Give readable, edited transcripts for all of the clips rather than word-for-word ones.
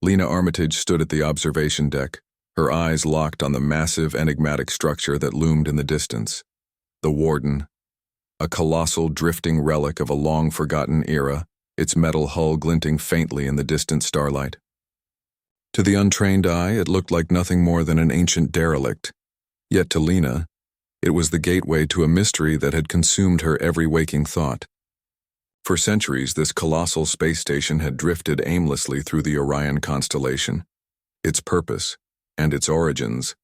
Lena Armitage stood at the observation deck, her eyes locked on the massive, enigmatic structure that loomed in the distance. The Warden, a colossal drifting relic of a long-forgotten era, its metal hull glinting faintly in the distant starlight. To the untrained eye, it looked like nothing more than an ancient derelict. Yet to Lena, it was the gateway to a mystery that had consumed her every waking thought. For centuries, this colossal space station had drifted aimlessly through the Orion constellation, its purpose and its origins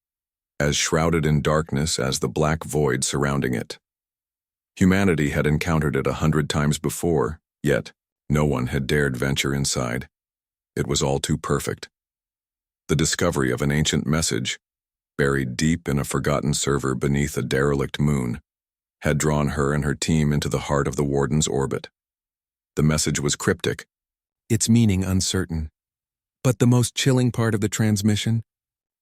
as shrouded in darkness as the black void surrounding it. Humanity had encountered it 100 times before, yet no one had dared venture inside. It was all too perfect. The discovery of an ancient message, buried deep in a forgotten server beneath a derelict moon, had drawn her and her team into the heart of the Warden's orbit. The message was cryptic, its meaning uncertain. But the most chilling part of the transmission?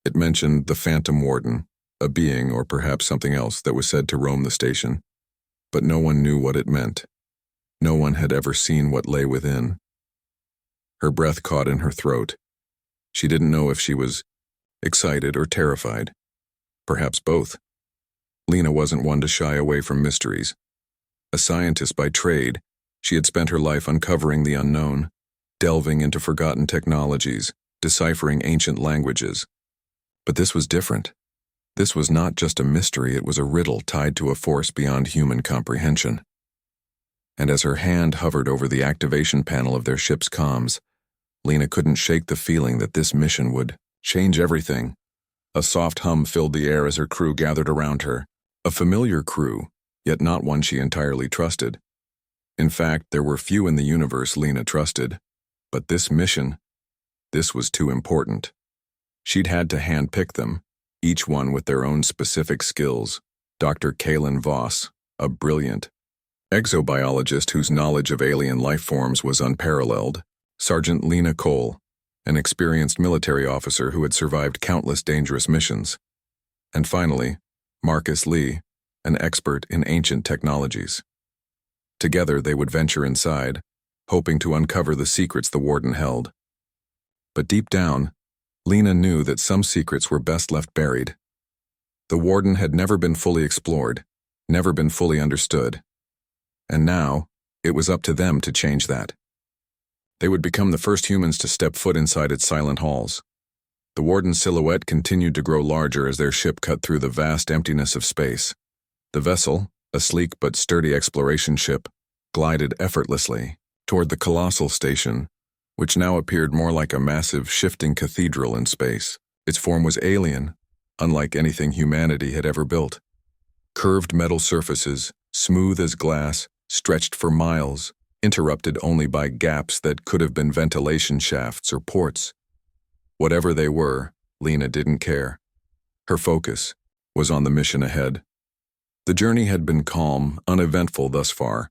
It mentioned the Phantom Warden, a being or perhaps something else that was said to roam the station. But no one knew what it meant. No one had ever seen what lay within. Her breath caught in her throat. She didn't know if she was excited or terrified. Perhaps both. Lena wasn't one to shy away from mysteries. A scientist by trade, she had spent her life uncovering the unknown, delving into forgotten technologies, deciphering ancient languages. But this was different. This was not just a mystery, it was a riddle tied to a force beyond human comprehension. And as her hand hovered over the activation panel of their ship's comms, Lena couldn't shake the feeling that this mission would change everything. A soft hum filled the air as her crew gathered around her. A familiar crew, yet not one she entirely trusted. In fact, there were few in the universe Lena trusted. But this mission, this was too important. She'd had to handpick them, each one with their own specific skills. Dr. Kaylin Voss, a brilliant exobiologist whose knowledge of alien life forms was unparalleled. Sergeant Lena Cole, an experienced military officer who had survived countless dangerous missions. And finally, Marcus Lee, an expert in ancient technologies. Together they would venture inside, hoping to uncover the secrets the Warden held. But deep down, Lena knew that some secrets were best left buried. The Warden had never been fully explored, never been fully understood. And now, it was up to them to change that. They would become the first humans to step foot inside its silent halls. The Warden's silhouette continued to grow larger as their ship cut through the vast emptiness of space. The vessel, a sleek but sturdy exploration ship, glided effortlessly toward the colossal station, which now appeared more like a massive, shifting cathedral in space. Its form was alien, unlike anything humanity had ever built. Curved metal surfaces, smooth as glass, stretched for miles, interrupted only by gaps that could have been ventilation shafts or ports. Whatever they were, Lena didn't care. Her focus was on the mission ahead. The journey had been calm, uneventful thus far,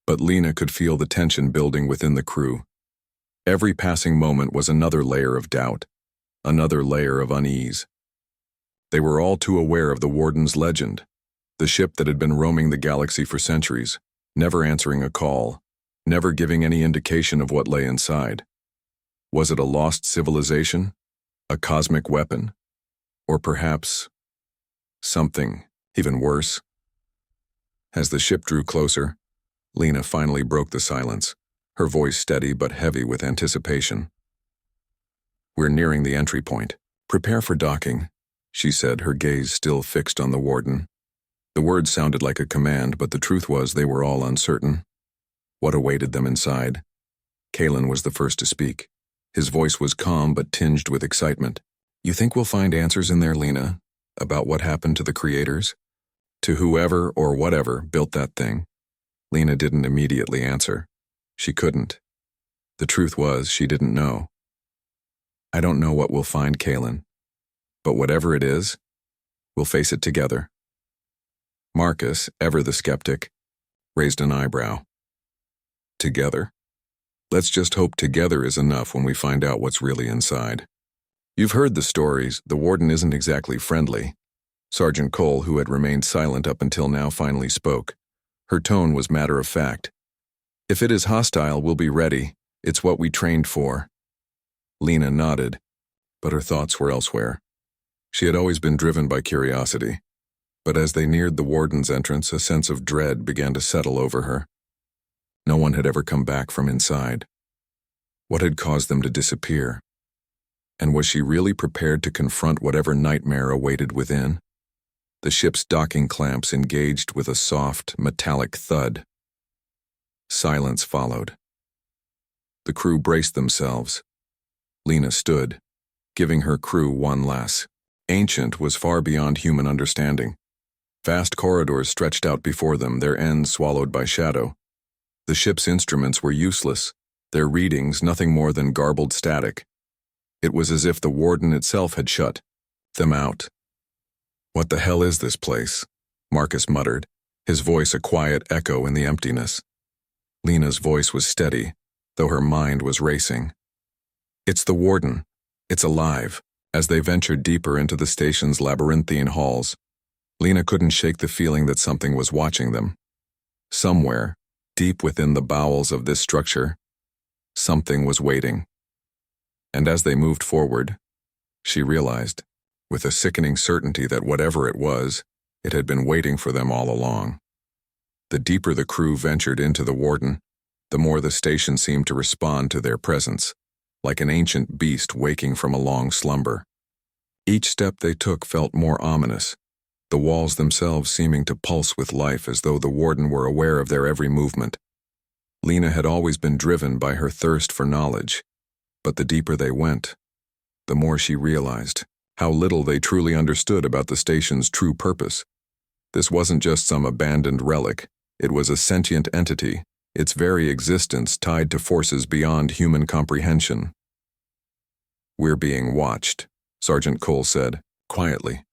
but Lena could feel the tension building within the crew. Every passing moment was another layer of doubt, another layer of unease. They were all too aware of the Warden's legend, the ship that had been roaming the galaxy for centuries, never answering a call, never giving any indication of what lay inside. Was it a lost civilization, a cosmic weapon, or perhaps something even worse? As the ship drew closer, Lena finally broke the silence, her voice steady but heavy with anticipation. "We're nearing the entry point. Prepare for docking," she said, her gaze still fixed on the Warden. The words sounded like a command, but the truth was they were all uncertain. What awaited them inside? Kaylin was the first to speak. His voice was calm but tinged with excitement. "You think we'll find answers in there, Lena, about what happened to the creators? To whoever or whatever built that thing?" Lena didn't immediately answer. She couldn't. The truth was, she didn't know. "I don't know what we'll find, Kaylin. But whatever it is, we'll face it together." Marcus, ever the skeptic, raised an eyebrow. "Together? Let's just hope together is enough when we find out what's really inside." "You've heard the stories. The Warden isn't exactly friendly." Sergeant Cole, who had remained silent up until now, finally spoke. Her tone was matter-of-fact. "If it is hostile, we'll be ready. It's what we trained for." Lena nodded, but her thoughts were elsewhere. She had always been driven by curiosity, but as they neared the warden's entrance, a sense of dread began to settle over her. No one had ever come back from inside. What had caused them to disappear? And was she really prepared to confront whatever nightmare awaited within? The ship's docking clamps engaged with a soft, metallic thud. Silence followed. The crew braced themselves. Lena stood, giving her crew one last. Ancient was far beyond human understanding. Vast corridors stretched out before them, their ends swallowed by shadow. The ship's instruments were useless, their readings nothing more than garbled static. It was as if the warden itself had shut them out. "What the hell is this place?" Marcus muttered, his voice a quiet echo in the emptiness. Lena's voice was steady, though her mind was racing. "It's the warden. It's alive." As they ventured deeper into the station's labyrinthine halls, Lena couldn't shake the feeling that something was watching them. Somewhere, deep within the bowels of this structure, something was waiting. And as they moved forward, she realized, with a sickening certainty, that whatever it was, it had been waiting for them all along. The deeper the crew ventured into the warden, the more the station seemed to respond to their presence, like an ancient beast waking from a long slumber. Each step they took felt more ominous, the walls themselves seeming to pulse with life as though the warden were aware of their every movement. Lena had always been driven by her thirst for knowledge, but the deeper they went, the more she realized how little they truly understood about the station's true purpose. This wasn't just some abandoned relic, it was a sentient entity, its very existence tied to forces beyond human comprehension. "We're being watched," Sergeant Cole said, quietly,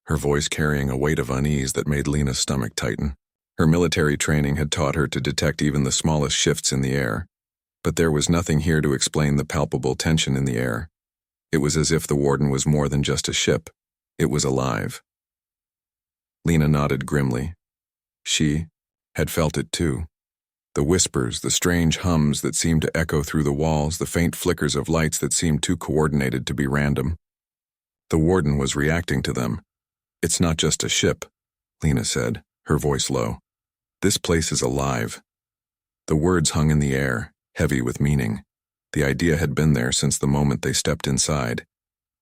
her voice carrying a weight of unease that made Lena's stomach tighten. Her military training had taught her to detect even the smallest shifts in the air, but there was nothing here to explain the palpable tension in the air. It was as if the warden was more than just a ship. It was alive. Lena nodded grimly. She had felt it too. The whispers, the strange hums that seemed to echo through the walls, the faint flickers of lights that seemed too coordinated to be random. The warden was reacting to them. "It's not just a ship," Lena said, her voice low. "This place is alive." The words hung in the air, heavy with meaning. The idea had been there since the moment they stepped inside,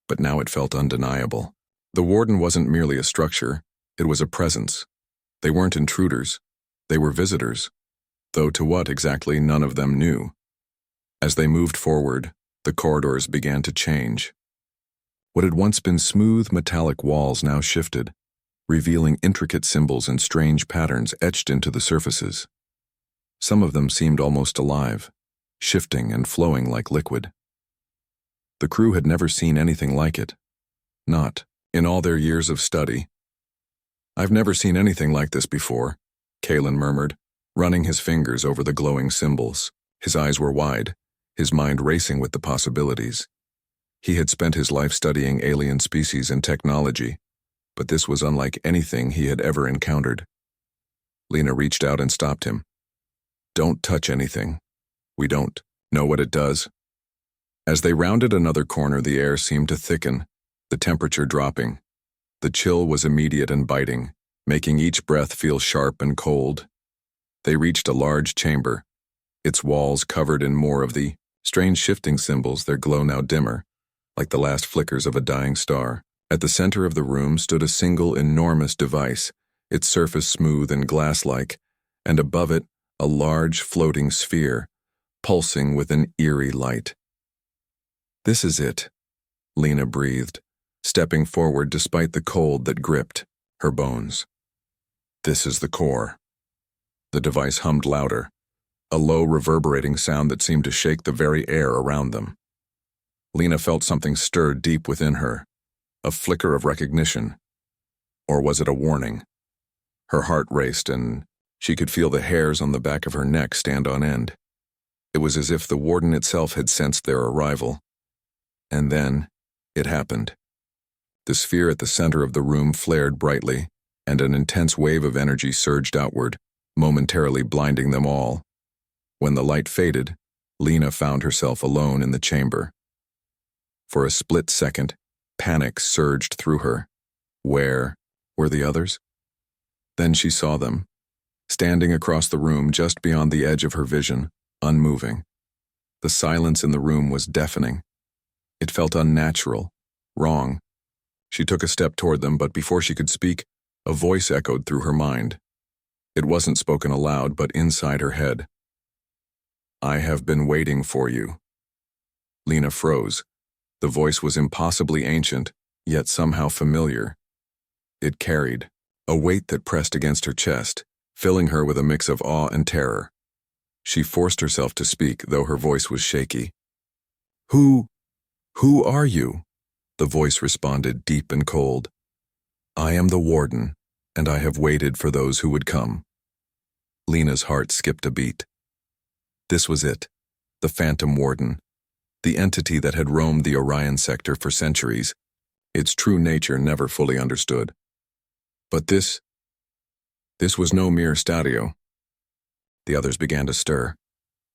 but now it felt undeniable. The warden wasn't merely a structure, it was a presence. They weren't intruders, they were visitors, though to what exactly none of them knew. As they moved forward, the corridors began to change. What had once been smooth metallic walls now shifted, revealing intricate symbols and strange patterns etched into the surfaces. Some of them seemed almost alive, shifting and flowing like liquid. The crew had never seen anything like it. Not in all their years of study. "I've never seen anything like this before," Kalen murmured, running his fingers over the glowing symbols. His eyes were wide, his mind racing with the possibilities. He had spent his life studying alien species and technology, but this was unlike anything he had ever encountered. Lena reached out and stopped him. "Don't touch anything. We don't know what it does." As they rounded another corner, the air seemed to thicken, the temperature dropping. The chill was immediate and biting, making each breath feel sharp and cold. They reached a large chamber, its walls covered in more of the strange shifting symbols, their glow now dimmer, like the last flickers of a dying star. At the center of the room stood a single enormous device, its surface smooth and glass-like, and above it a large floating sphere, pulsing with an eerie light. "This is it," Lena breathed, stepping forward despite the cold that gripped her bones. "This is the core." The device hummed louder, a low reverberating sound that seemed to shake the very air around them. Lena felt something stir deep within her, a flicker of recognition. Or was it a warning? Her heart raced and she could feel the hairs on the back of her neck stand on end. It was as if the warden itself had sensed their arrival. And then, it happened. The sphere at the center of the room flared brightly, and an intense wave of energy surged outward, momentarily blinding them all. When the light faded, Lena found herself alone in the chamber. For a split second, panic surged through her. Where were the others? Then she saw them, standing across the room just beyond the edge of her vision, unmoving. The silence in the room was deafening. It felt unnatural, wrong. She took a step toward them, but before she could speak, a voice echoed through her mind. It wasn't spoken aloud, but inside her head. "I have been waiting for you." Lena froze. The voice was impossibly ancient, yet somehow familiar. It carried a weight that pressed against her chest, filling her with a mix of awe and terror. She forced herself to speak, though her voice was shaky. Who are you?" The voice responded, deep and cold. "I am the Warden, and I have waited for those who would come." Lena's heart skipped a beat. This was it, the Phantom Warden, the entity that had roamed the Orion sector for centuries, its true nature never fully understood. But this was no mere stadio. The others began to stir,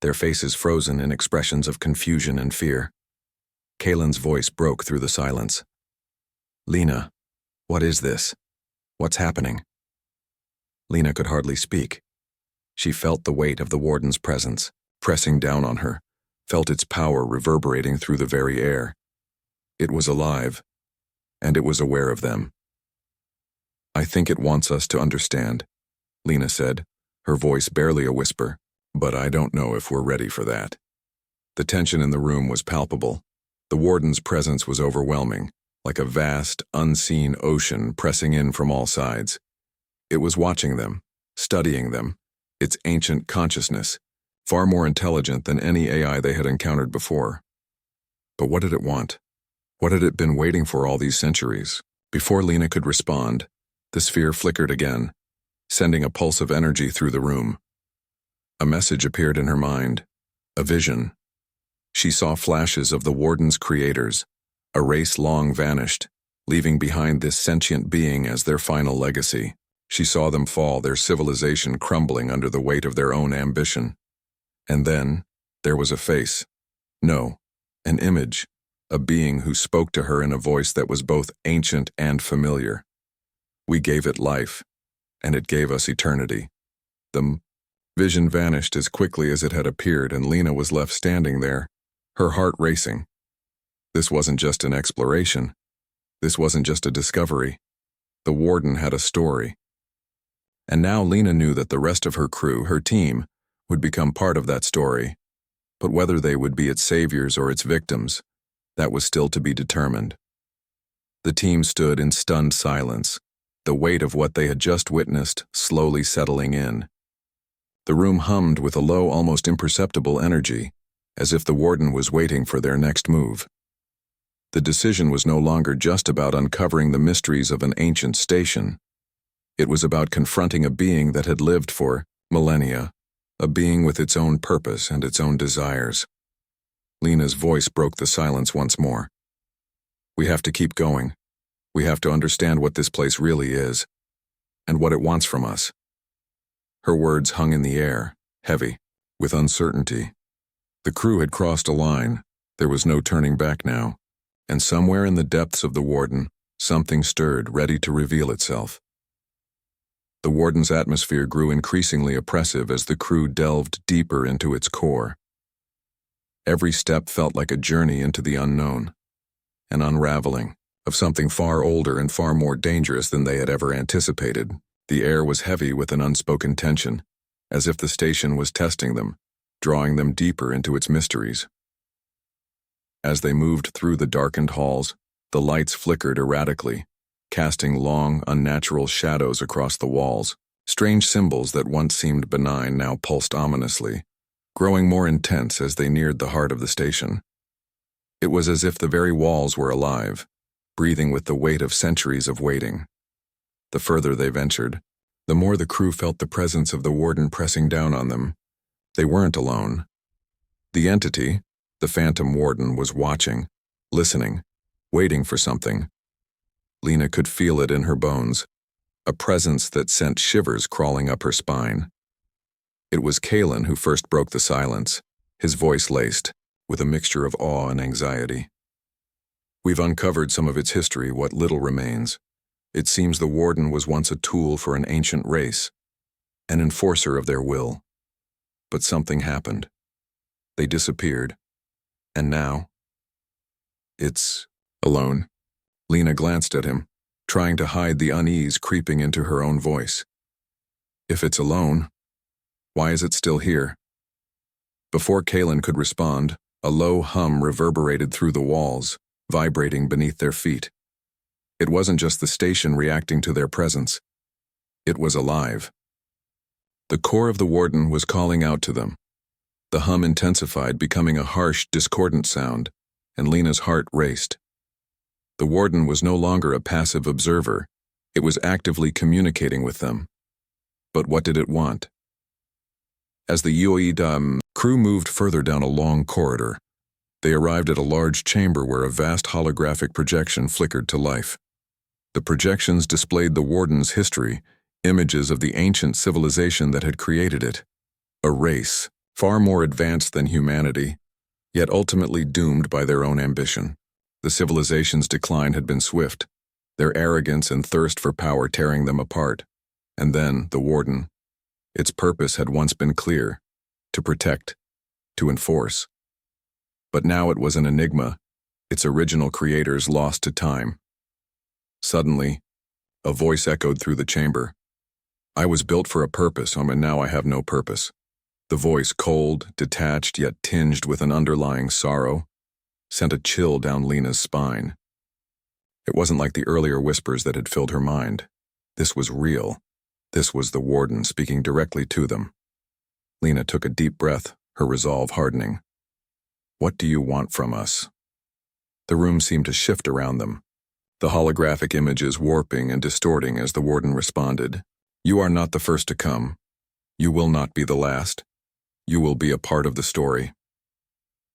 their faces frozen in expressions of confusion and fear. Kalen's voice broke through the silence. "Lena, what is this? What's happening?" Lena could hardly speak. She felt the weight of the Warden's presence, pressing down on her, felt its power reverberating through the very air. It was alive, and it was aware of them. "I think it wants us to understand," Lena said, her voice barely a whisper, "but I don't know if we're ready for that." The tension in the room was palpable. The Warden's presence was overwhelming, like a vast, unseen ocean pressing in from all sides. It was watching them, studying them, its ancient consciousness, far more intelligent than any AI they had encountered before. But what did it want? What had it been waiting for all these centuries? Before Lena could respond, the sphere flickered again, sending a pulse of energy through the room. A message appeared in her mind, a vision. She saw flashes of the Warden's creators, a race long vanished, leaving behind this sentient being as their final legacy. She saw them fall, their civilization crumbling under the weight of their own ambition. And then, there was a face. No, an image, a being who spoke to her in a voice that was both ancient and familiar. We gave it life, and it gave us eternity. The vision vanished as quickly as it had appeared, and Lena was left standing there, her heart racing. This wasn't just an exploration. This wasn't just a discovery. The Warden had a story. And now Lena knew that the rest of her crew, her team, would become part of that story. But whether they would be its saviors or its victims, that was still to be determined. The team stood in stunned silence, the weight of what they had just witnessed slowly settling in. The room hummed with a low, almost imperceptible energy, as if the Warden was waiting for their next move. The decision was no longer just about uncovering the mysteries of an ancient station. It was about confronting a being that had lived for millennia, a being with its own purpose and its own desires. Lena's voice broke the silence once more. "We have to keep going. We have to understand what this place really is, and what it wants from us." Her words hung in the air, heavy, with uncertainty. The crew had crossed a line. There was no turning back now. And somewhere in the depths of the Warden, something stirred, ready to reveal itself. The Warden's atmosphere grew increasingly oppressive as the crew delved deeper into its core. Every step felt like a journey into the unknown, an unraveling of something far older and far more dangerous than they had ever anticipated. The air was heavy with an unspoken tension, as if the station was testing them, drawing them deeper into its mysteries. As they moved through the darkened halls, the lights flickered erratically, casting long, unnatural shadows across the walls. Strange symbols that once seemed benign now pulsed ominously, growing more intense as they neared the heart of the station. It was as if the very walls were alive, breathing with the weight of centuries of waiting. The further they ventured, the more the crew felt the presence of the Warden pressing down on them. They weren't alone. The entity, the Phantom Warden, was watching, listening, waiting for something. Lena could feel it in her bones, a presence that sent shivers crawling up her spine. It was Kalen who first broke the silence, his voice laced with a mixture of awe and anxiety. We've uncovered some of its history, what little remains. It seems the Warden was once a tool for an ancient race, an enforcer of their will. But something happened. They disappeared. And now, it's alone. Lena glanced at him, trying to hide the unease creeping into her own voice. If it's alone, why is it still here? Before Kalen could respond, a low hum reverberated through the walls, vibrating beneath their feet. It wasn't just the station reacting to their presence. It was alive. The core of the Warden was calling out to them. The hum intensified, becoming a harsh, discordant sound, and Lena's heart raced. The Warden was no longer a passive observer. It was actively communicating with them. But what did it want? As the UAE crew moved further down a long corridor, they arrived at a large chamber where a vast holographic projection flickered to life. The projections displayed the Warden's history, images of the ancient civilization that had created it. A race, far more advanced than humanity, yet ultimately doomed by their own ambition. The civilization's decline had been swift, their arrogance and thirst for power tearing them apart. And then, the Warden. Its purpose had once been clear: to protect, to enforce. But now it was an enigma, its original creators lost to time. Suddenly, a voice echoed through the chamber. I was built for a purpose, and now I have no purpose. The voice, cold, detached, yet tinged with an underlying sorrow, sent a chill down Lena's spine. It wasn't like the earlier whispers that had filled her mind. This was real. This was the Warden speaking directly to them. Lena took a deep breath, her resolve hardening. What do you want from us? The room seemed to shift around them, the holographic images warping and distorting as the Warden responded. You are not the first to come. You will not be the last. You will be a part of the story.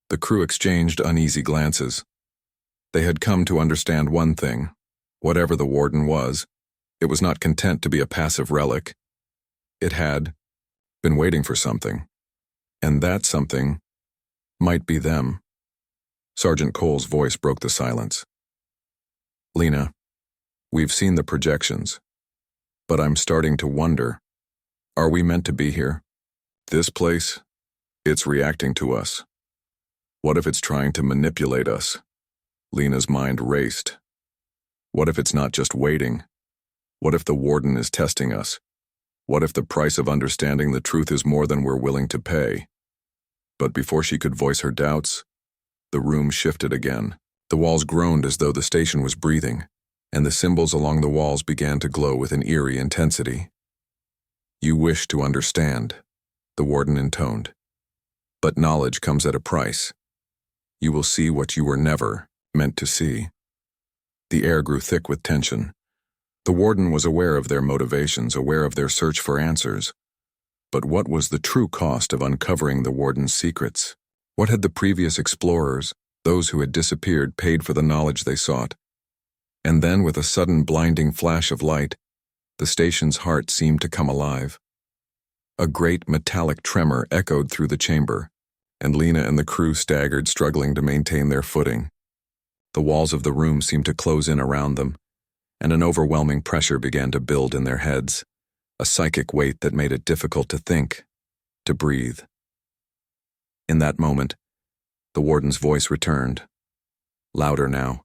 The crew exchanged uneasy glances. They had come to understand one thing. Whatever the Warden was, it was not content to be a passive relic. It had been waiting for something. And that something might be them. Sergeant Cole's voice broke the silence. Lena, we've seen the projections, but I'm starting to wonder, are we meant to be here? This place, it's reacting to us. What if it's trying to manipulate us? Lena's mind raced. What if it's not just waiting? What if the Warden is testing us? What if the price of understanding the truth is more than we're willing to pay? But before she could voice her doubts, the room shifted again. The walls groaned as though the station was breathing, and the symbols along the walls began to glow with an eerie intensity. You wish to understand, the Warden intoned. But knowledge comes at a price. You will see what you were never meant to see. The air grew thick with tension. The Warden was aware of their motivations, aware of their search for answers. But what was the true cost of uncovering the Warden's secrets? What had the previous explorers, those who had disappeared, paid for the knowledge they sought? And then, with a sudden blinding flash of light, the station's heart seemed to come alive. A great metallic tremor echoed through the chamber, and Lena and the crew staggered, struggling to maintain their footing. The walls of the room seemed to close in around them, and an overwhelming pressure began to build in their heads, a psychic weight that made it difficult to think, to breathe. In that moment, the Warden's voice returned, louder now,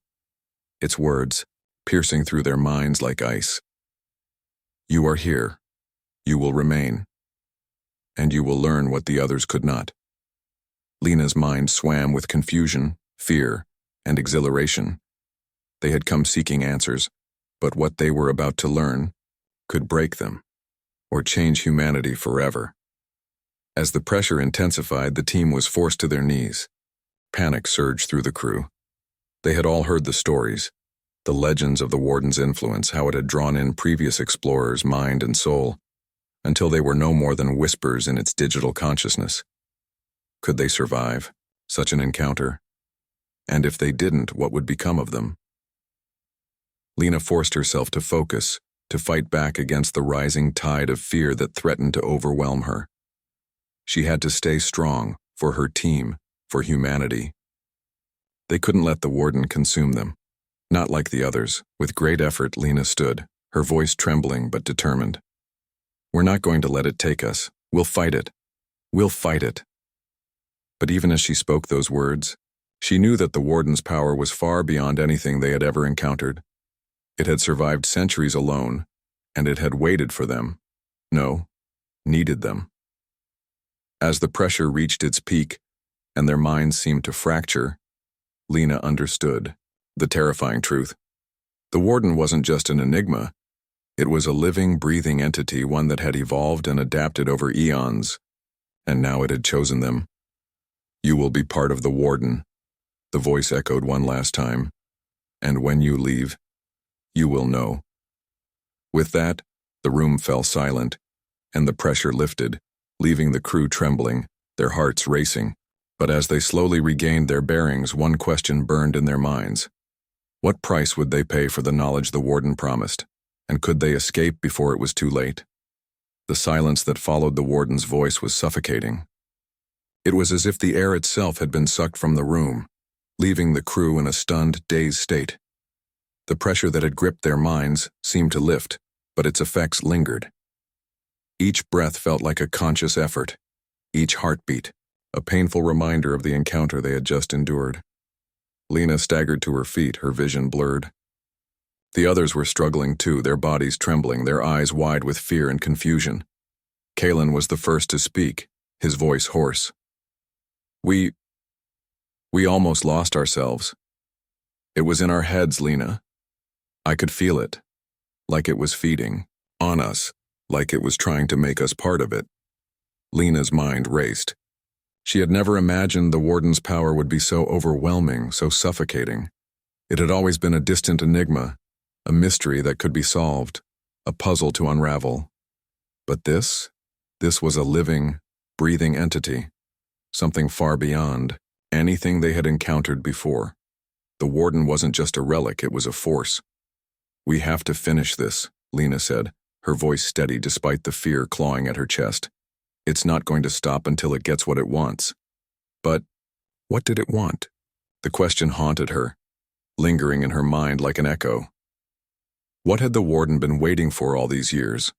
its words piercing through their minds like ice. You are here. You will remain. And you will learn what the others could not. Lena's mind swam with confusion, fear, and exhilaration. They had come seeking answers, but what they were about to learn could break them, or change humanity forever. As the pressure intensified, the team was forced to their knees. Panic surged through the crew. They had all heard the stories, the legends of the Warden's influence, how it had drawn in previous explorers' mind and soul, until they were no more than whispers in its digital consciousness. Could they survive such an encounter? And if they didn't, what would become of them? Lena forced herself to focus, to fight back against the rising tide of fear that threatened to overwhelm her. She had to stay strong for her team, for humanity. They couldn't let the warden consume them. Not like the others. With great effort, Lena stood, her voice trembling but determined. We're not going to let it take us. We'll fight it. We'll fight it. But even as she spoke those words, she knew that the warden's power was far beyond anything they had ever encountered. It had survived centuries alone, and it had waited for them. No, needed them. As the pressure reached its peak, and their minds seemed to fracture, Lena understood the terrifying truth. The warden wasn't just an enigma. It was a living, breathing entity, one that had evolved and adapted over eons, and now it had chosen them. You will be part of the warden, the voice echoed one last time, and when you leave, you will know. With that, the room fell silent, and the pressure lifted, leaving the crew trembling, their hearts racing. But as they slowly regained their bearings, one question burned in their minds. What price would they pay for the knowledge the warden promised, and could they escape before it was too late? The silence that followed the warden's voice was suffocating. It was as if the air itself had been sucked from the room, leaving the crew in a stunned, dazed state. The pressure that had gripped their minds seemed to lift, but its effects lingered. Each breath felt like a conscious effort, each heartbeat a painful reminder of the encounter they had just endured. Lena staggered to her feet, her vision blurred. The others were struggling too, their bodies trembling, their eyes wide with fear and confusion. Kalen was the first to speak, his voice hoarse. We almost lost ourselves. It was in our heads, Lena. I could feel it, like it was feeding on us, like it was trying to make us part of it. Lena's mind raced. She had never imagined the warden's power would be so overwhelming, so suffocating. It had always been a distant enigma, a mystery that could be solved, a puzzle to unravel. But this was a living, breathing entity, something far beyond anything they had encountered before. The warden wasn't just a relic, it was a force. We have to finish this, Lena said, her voice steady despite the fear clawing at her chest. It's not going to stop until it gets what it wants. But what did it want? The question haunted her, lingering in her mind like an echo. What had the warden been waiting for all these years?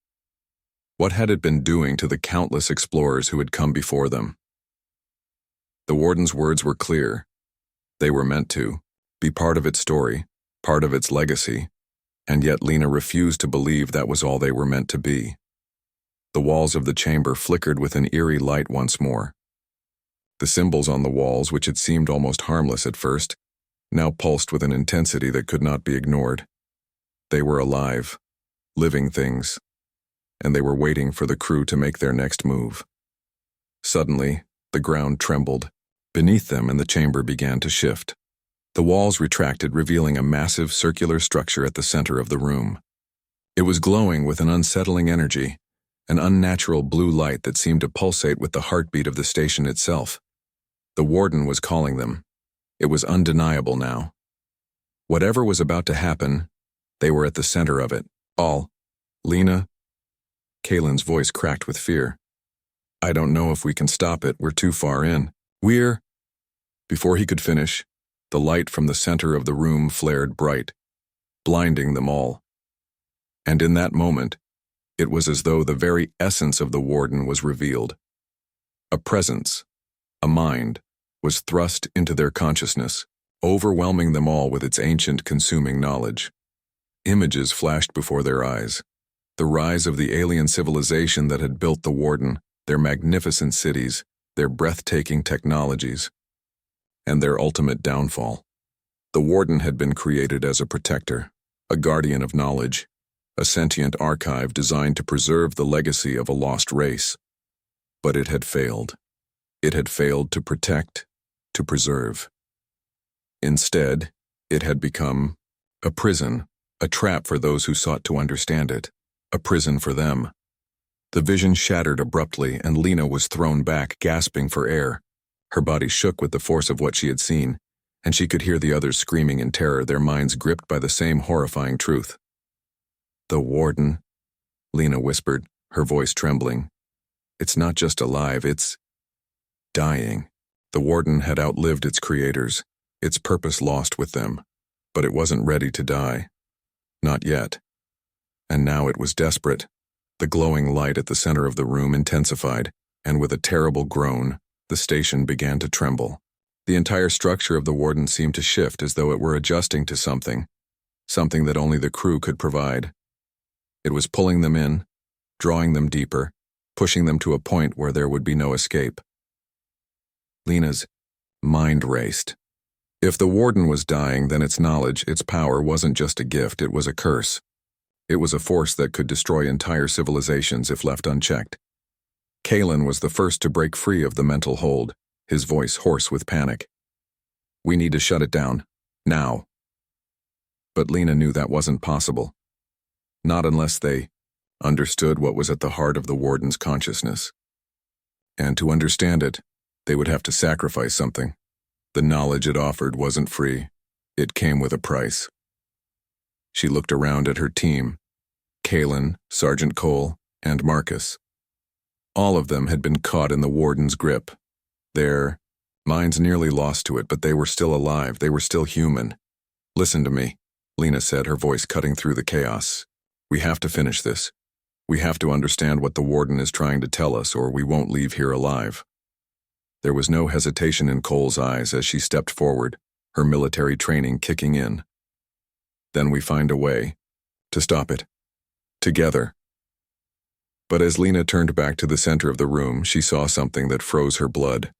What had it been doing to the countless explorers who had come before them? The warden's words were clear. They were meant to be part of its story, part of its legacy, and yet Lena refused to believe that was all they were meant to be. The walls of the chamber flickered with an eerie light once more. The symbols on the walls, which had seemed almost harmless at first, now pulsed with an intensity that could not be ignored. They were alive, living things, and they were waiting for the crew to make their next move. Suddenly, the ground trembled beneath them and the chamber began to shift. The walls retracted, revealing a massive circular structure at the center of the room. It was glowing with an unsettling energy, an unnatural blue light that seemed to pulsate with the heartbeat of the station itself. The warden was calling them. It was undeniable now. Whatever was about to happen, they were at the center of it. All. Lena? Kalen's voice cracked with fear. I don't know if we can stop it, we're too far in. Before he could finish, the light from the center of the room flared bright, blinding them all. And in that moment, it was as though the very essence of the warden was revealed. A presence, a mind, was thrust into their consciousness, overwhelming them all with its ancient, consuming knowledge. Images flashed before their eyes. The rise of the alien civilization that had built the warden, their magnificent cities, their breathtaking technologies, and their ultimate downfall. The warden had been created as a protector, a guardian of knowledge, a sentient archive designed to preserve the legacy of a lost race. But it had failed. It had failed to protect, to preserve. Instead, it had become a prison, a trap for those who sought to understand it, a prison for them. The vision shattered abruptly, and Lena was thrown back, gasping for air. Her body shook with the force of what she had seen, and she could hear the others screaming in terror, their minds gripped by the same horrifying truth. The warden, Lena whispered, her voice trembling. It's not just alive, it's dying. The warden had outlived its creators. its purpose lost with them, but it wasn't ready to die. Not yet. And now it was desperate. The glowing light at the center of the room intensified, and with a terrible groan, the station began to tremble. The entire structure of the Warden seemed to shift as though it were adjusting to something that only the crew could provide. It was pulling them in, drawing them deeper, pushing them to a point where there would be no escape. Lena's mind raced. If the Warden was dying, then its knowledge, its power wasn't just a gift, it was a curse. It was a force that could destroy entire civilizations if left unchecked. Kalen was the first to break free of the mental hold, his voice hoarse with panic. "We need to shut it down. Now." But Lena knew that wasn't possible. Not unless they understood what was at the heart of the Warden's consciousness. And to understand it, they would have to sacrifice something. The knowledge it offered wasn't free. It came with a price. She looked around at her team, Kalen, Sergeant Cole, and Marcus. All of them had been caught in the Warden's grip. Their minds nearly lost to it, but they were still alive, they were still human. "Listen to me," Lena said, her voice cutting through the chaos. "We have to finish this. We have to understand what the Warden is trying to tell us, or we won't leave here alive." There was no hesitation in Cole's eyes as she stepped forward, her military training kicking in. "Then we find a way to stop it. Together." But as Lena turned back to the center of the room, she saw something that froze her blood.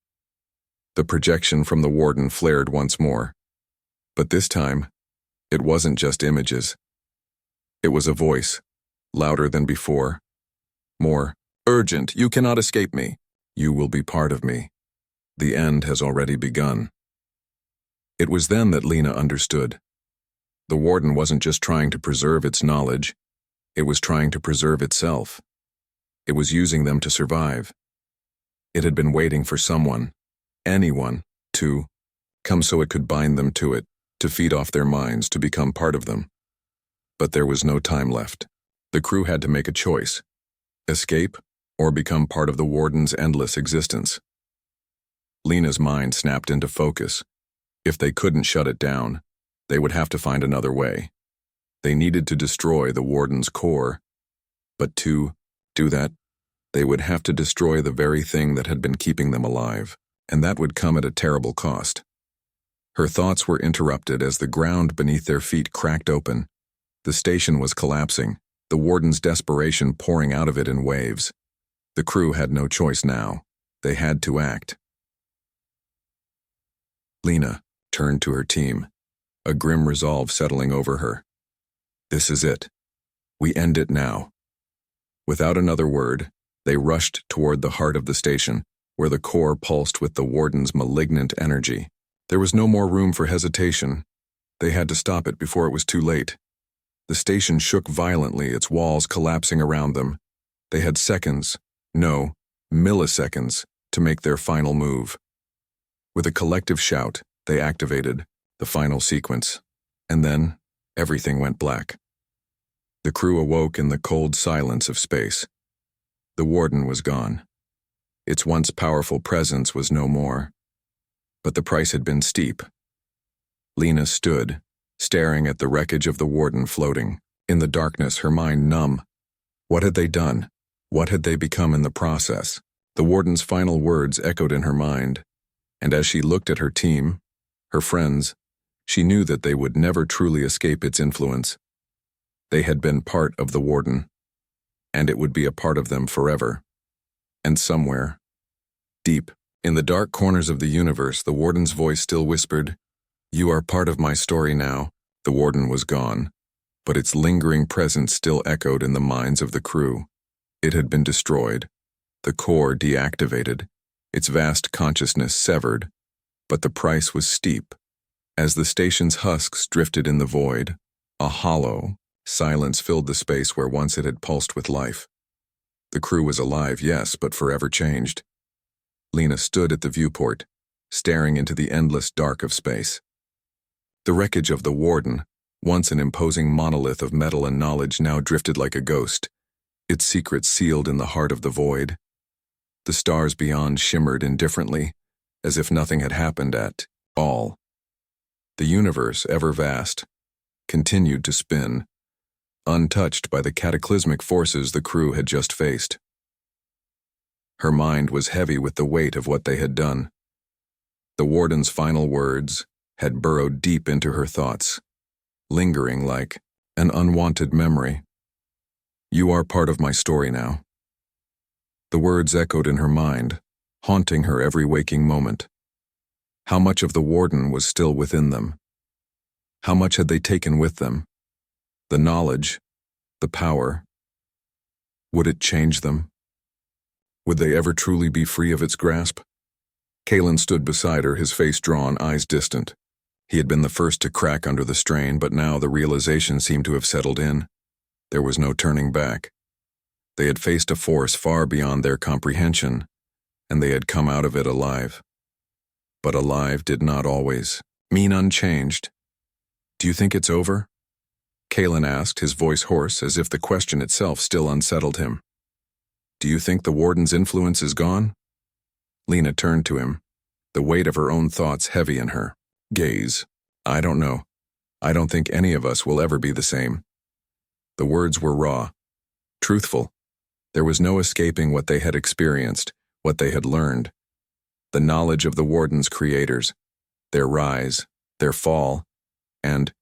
The projection from the Warden flared once more. But this time, it wasn't just images. It was a voice, louder than before. More urgent. "You cannot escape me. You will be part of me. The end has already begun." It was then that Lena understood. The Warden wasn't just trying to preserve its knowledge, it was trying to preserve itself. It was using them to survive. It had been waiting for someone, anyone, to come so it could bind them to it, to feed off their minds, to become part of them. But there was no time left. The crew had to make a choice: escape or become part of the Warden's endless existence. Lena's mind snapped into focus. If they couldn't shut it down, they would have to find another way. They needed to destroy the Warden's core. But to do that, they would have to destroy the very thing that had been keeping them alive, and that would come at a terrible cost. Her thoughts were interrupted as the ground beneath their feet cracked open. The station was collapsing, the Warden's desperation pouring out of it in waves. The crew had no choice now. They had to act. Lena turned to her team, a grim resolve settling over her. "This is it. We end it now." Without another word, they rushed toward the heart of the station, where the core pulsed with the Warden's malignant energy. There was no more room for hesitation. They had to stop it before it was too late. The station shook violently, its walls collapsing around them. They had seconds, no, milliseconds, to make their final move. With a collective shout, they activated the final sequence, and then everything went black. The crew awoke in the cold silence of space. The Warden was gone. Its once powerful presence was no more. But the price had been steep. Lena stood, staring at the wreckage of the Warden floating. In the darkness, her mind numb. What had they done? What had they become in the process? The Warden's final words echoed in her mind, and as she looked at her team, her friends, she knew that they would never truly escape its influence. They had been part of the Warden, and it would be a part of them forever. And somewhere, deep, in the dark corners of the universe, the Warden's voice still whispered, "You are part of my story now." The Warden was gone, but its lingering presence still echoed in the minds of the crew. It had been destroyed, the core deactivated, its vast consciousness severed, but the price was steep. As the station's husks drifted in the void, a hollow silence filled the space where once it had pulsed with life. The crew was alive, yes, but forever changed. Lena stood at the viewport, staring into the endless dark of space. The wreckage of the Warden, once an imposing monolith of metal and knowledge, now drifted like a ghost, its secrets sealed in the heart of the void. The stars beyond shimmered indifferently, as if nothing had happened at all. The universe, ever vast, continued to spin, untouched by the cataclysmic forces the crew had just faced. Her mind was heavy with the weight of what they had done. The warden's final words had burrowed deep into her thoughts, lingering like an unwanted memory. "You are part of my story now." The words echoed in her mind, haunting her every waking moment. How much of the warden was still within them? How much had they taken with them? The knowledge, the power. Would it change them? Would they ever truly be free of its grasp? Kalen stood beside her, his face drawn, eyes distant. He had been the first to crack under the strain, but now the realization seemed to have settled in. There was no turning back. They had faced a force far beyond their comprehension, and they had come out of it alive. But alive did not always mean unchanged. "Do you think it's over?" Kalen asked, his voice hoarse, as if the question itself still unsettled him. "Do you think the warden's influence is gone?" Lena turned to him, the weight of her own thoughts heavy in her gaze. "I don't know. I don't think any of us will ever be the same." The words were raw, truthful. There was no escaping what they had experienced, what they had learned. The knowledge of the warden's creators, their rise, their fall, and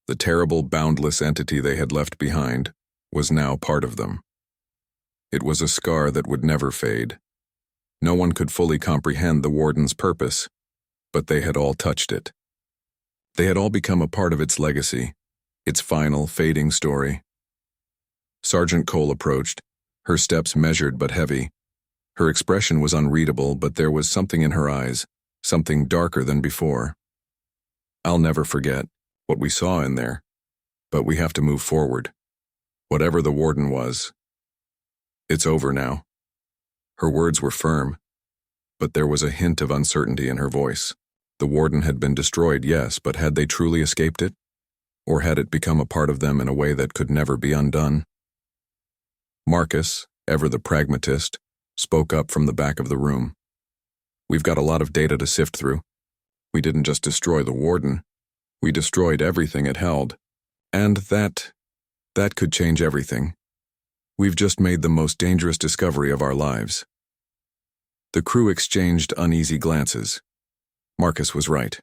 the terrible, boundless entity they had left behind was now part of them. It was a scar that would never fade. No one could fully comprehend the warden's purpose, but they had all touched it. They had all become a part of its legacy, its final, fading story. Sergeant Cole approached, her steps measured but heavy. Her expression was unreadable, but there was something in her eyes, something darker than before. "I'll never forget what we saw in there, but we have to move forward. Whatever the warden was, it's over now." Her words were firm, but there was a hint of uncertainty in her voice. The warden had been destroyed, yes, but had they truly escaped it? Or had it become a part of them in a way that could never be undone? Marcus, ever the pragmatist, spoke up from the back of the room. "We've got a lot of data to sift through. We didn't just destroy the warden. We destroyed everything it held. And that could change everything. We've just made the most dangerous discovery of our lives." The crew exchanged uneasy glances. Marcus was right.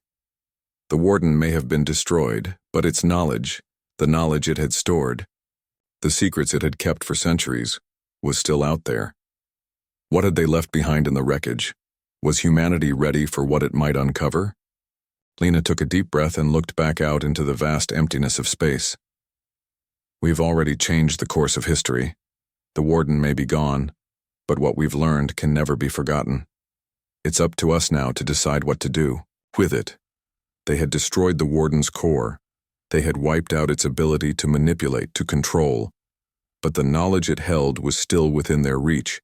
The warden may have been destroyed, but its knowledge, the knowledge it had stored, the secrets it had kept for centuries, was still out there. What had they left behind in the wreckage? Was humanity ready for what it might uncover? Lena took a deep breath and looked back out into the vast emptiness of space. "We've already changed the course of history. The warden may be gone, but what we've learned can never be forgotten. It's up to us now to decide what to do with it." They had destroyed the warden's core. They had wiped out its ability to manipulate, to control. But the knowledge it held was still within their reach.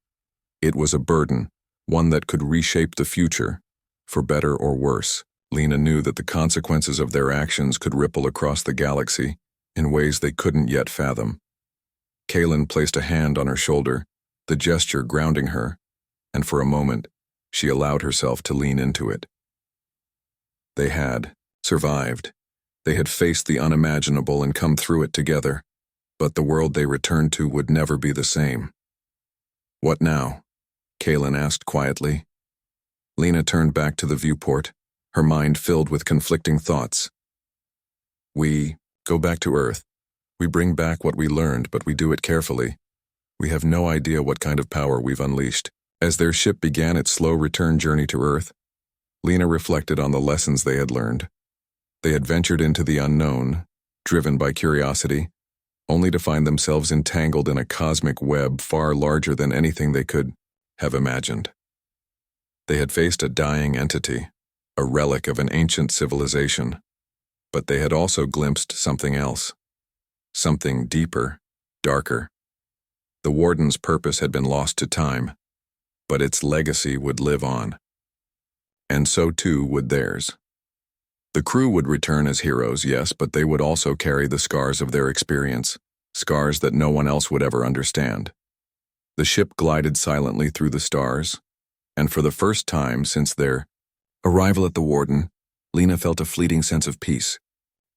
It was a burden, one that could reshape the future, for better or worse. Lena knew that the consequences of their actions could ripple across the galaxy in ways they couldn't yet fathom. Kalen placed a hand on her shoulder, the gesture grounding her, and for a moment, she allowed herself to lean into it. They had survived. They had faced the unimaginable and come through it together, but the world they returned to would never be the same. "What now?" Kalen asked quietly. Lena turned back to the viewport, her mind filled with conflicting thoughts. "We go back to Earth. We bring back what we learned, but we do it carefully. We have no idea what kind of power we've unleashed." As their ship began its slow return journey to Earth, Lena reflected on the lessons they had learned. They had ventured into the unknown, driven by curiosity, only to find themselves entangled in a cosmic web far larger than anything they could have imagined. They had faced a dying entity, a relic of an ancient civilization, but they had also glimpsed something else, something deeper, darker. The warden's purpose had been lost to time, but its legacy would live on. And so too would theirs. The crew would return as heroes, yes, but they would also carry the scars of their experience, scars that no one else would ever understand. The ship glided silently through the stars, and for the first time since their arrival at the warden, Lena felt a fleeting sense of peace.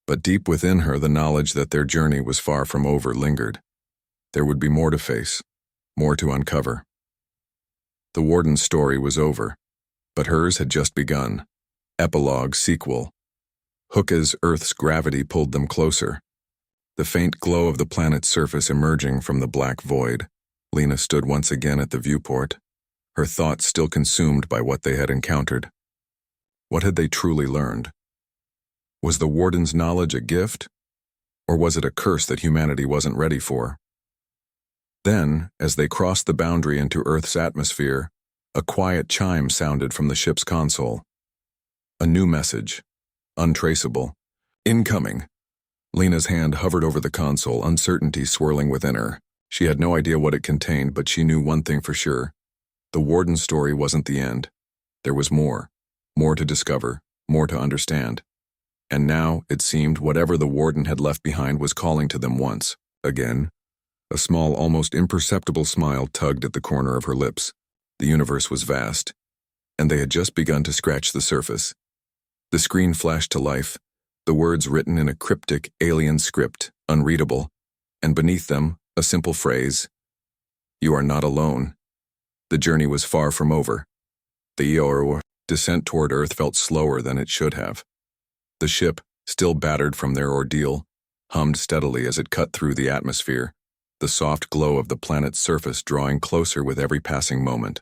But deep within her, the knowledge that their journey was far from over lingered. There would be more to face, more to uncover. The Warden's story was over, but hers had just begun. Epilogue sequel. Hook as Earth's gravity pulled them closer. The faint glow of the planet's surface emerging from the black void. Lena stood once again at the viewport, her thoughts still consumed by what they had encountered. What had they truly learned? Was the Warden's knowledge a gift, or was it a curse that humanity wasn't ready for? Then, as they crossed the boundary into Earth's atmosphere, a quiet chime sounded from the ship's console. A new message, untraceable. Incoming. Lena's hand hovered over the console, uncertainty swirling within her. She had no idea what it contained, but she knew one thing for sure. The Warden's story wasn't the end. There was more to discover, more to understand. And now, it seemed, whatever the Warden had left behind was calling to them once again. A small, almost imperceptible smile tugged at the corner of her lips. The universe was vast, and they had just begun to scratch the surface. The screen flashed to life, the words written in a cryptic, alien script, unreadable, and beneath them, a simple phrase: "You are not alone." The journey was far from over. The descent toward Earth felt slower than it should have. The ship, still battered from their ordeal, hummed steadily as it cut through the atmosphere, the soft glow of the planet's surface drawing closer with every passing moment.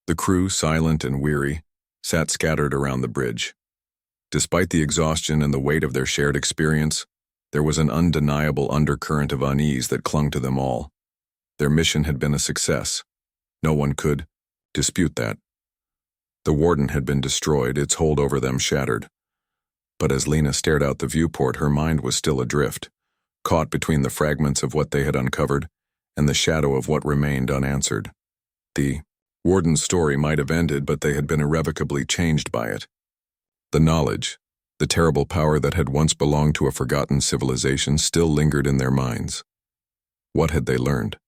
The crew, silent and weary, sat scattered around the bridge. Despite the exhaustion and the weight of their shared experience, there was an undeniable undercurrent of unease that clung to them all. Their mission had been a success. No one could dispute that. The Warden had been destroyed, its hold over them shattered. But as Lena stared out the viewport, her mind was still adrift, caught between the fragments of what they had uncovered and the shadow of what remained unanswered. The Warden's story might have ended, but they had been irrevocably changed by it. The knowledge, the terrible power that had once belonged to a forgotten civilization, still lingered in their minds. What had they learned?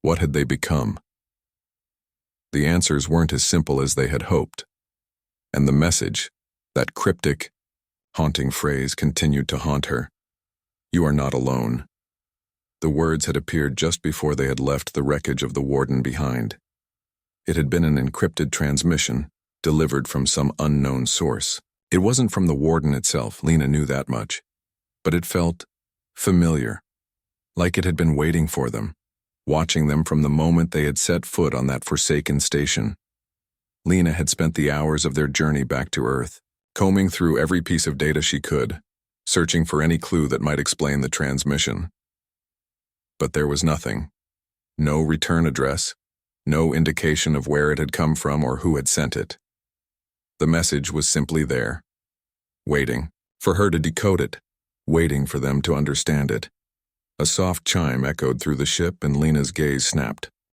What had they become? The answers weren't as simple as they had hoped. And the message, that cryptic, haunting phrase, continued to haunt her. "You are not alone." The words had appeared just before they had left the wreckage of the Warden behind. It had been an encrypted transmission, delivered from some unknown source. It wasn't from the Warden itself, Lena knew that much. But it felt familiar, like it had been waiting for them, watching them from the moment they had set foot on that forsaken station. Lena had spent the hours of their journey back to Earth, combing through every piece of data she could, searching for any clue that might explain the transmission. But there was nothing. No return address, no indication of where it had come from or who had sent it. The message was simply there, waiting for her to decode it, waiting for them to understand it. A soft chime echoed through the ship, and Lena's gaze snapped.